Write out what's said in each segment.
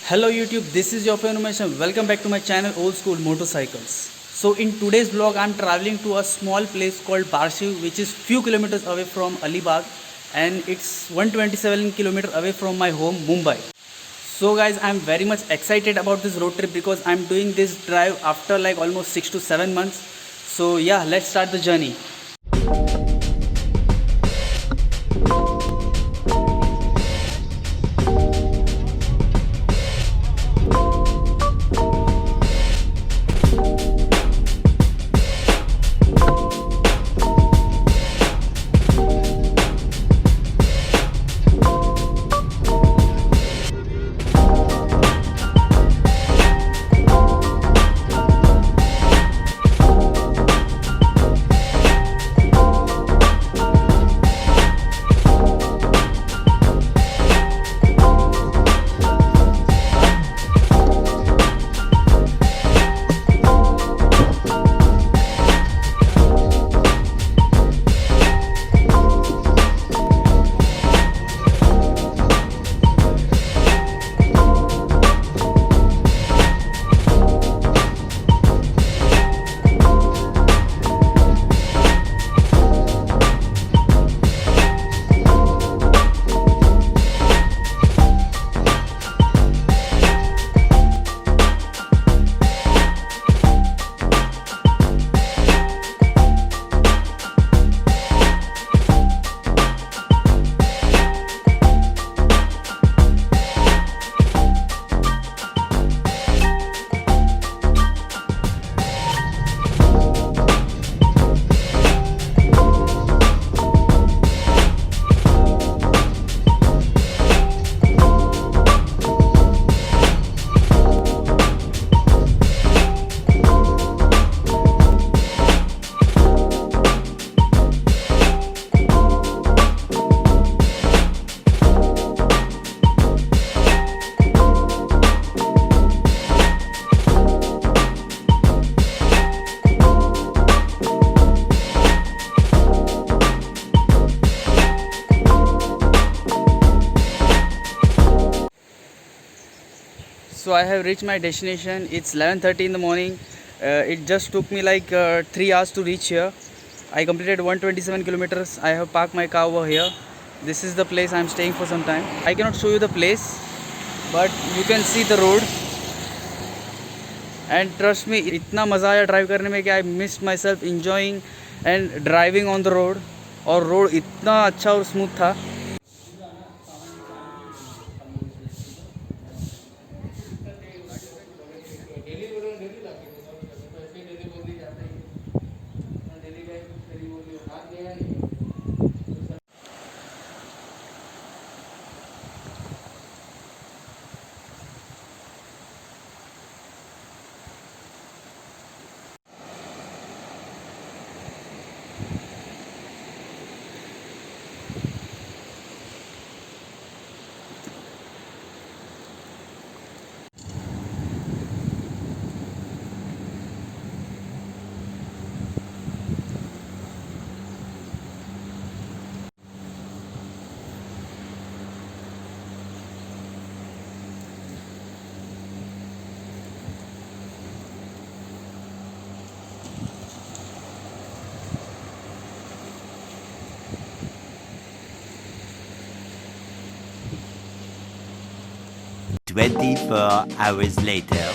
Hello YouTube, this is your friend UMESH and welcome back to my channel Old School Motorcycles. So in today's vlog I am traveling to a small place called Barshiv, which is few kilometers away from ALIBAUG, and it's 127 kilometers away from my home Mumbai. So guys, I am very much excited about this road trip because I am doing this drive after like almost 6 to 7 months. So yeah, let's start the journey. So I have reached my destination. It's 11:30 in the morning. It just took me like 3 hours to reach here. I completed 127 kilometers. I have parked my car over here. This is the place I'm staying for some time. I cannot show you the place, but you can see the road. And trust me, इतना मज़ा आया drive करने में कि I missed myself enjoying and driving on the road. और road इतना अच्छा और स्मूथ था. Hours later.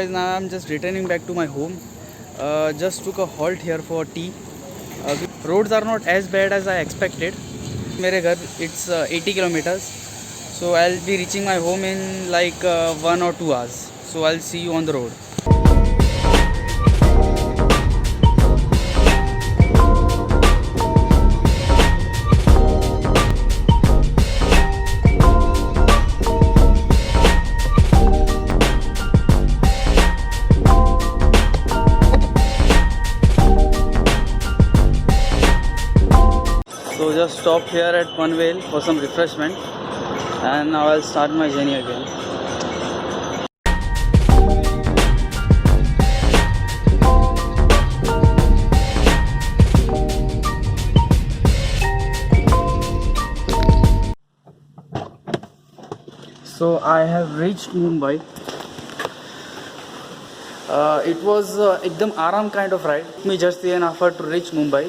guys, now I'm just returning back to my home. Just took a halt here for tea. Roads are not as bad as I expected. मेरे घर it's 80 kilometers, so I'll be reaching my home in like 1 or 2 hours. So I'll see you on the road. So just stopped here at Panvel for some refreshment, and now I'll start my journey again. So I have reached Mumbai. It was एकदम आराम kind of ride. Took me just 3.5 hours to reach Mumbai.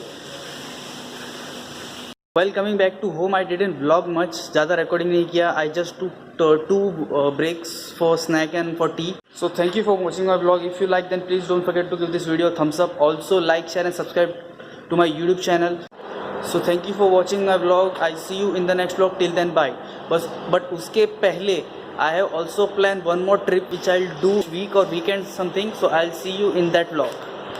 While coming back to home, I didn't vlog much. ज़्यादा recording नहीं किया. I just took two breaks for snack and for tea. So thank you for watching my vlog. If you like, then please don't forget to give this video a thumbs up. Also like, share and subscribe to my YouTube channel. So thank you for watching my vlog. I see you in the next vlog. Till then, bye. But उसके पहले I have also planned one more trip which I'll do week or weekend something. So I'll see you in that vlog.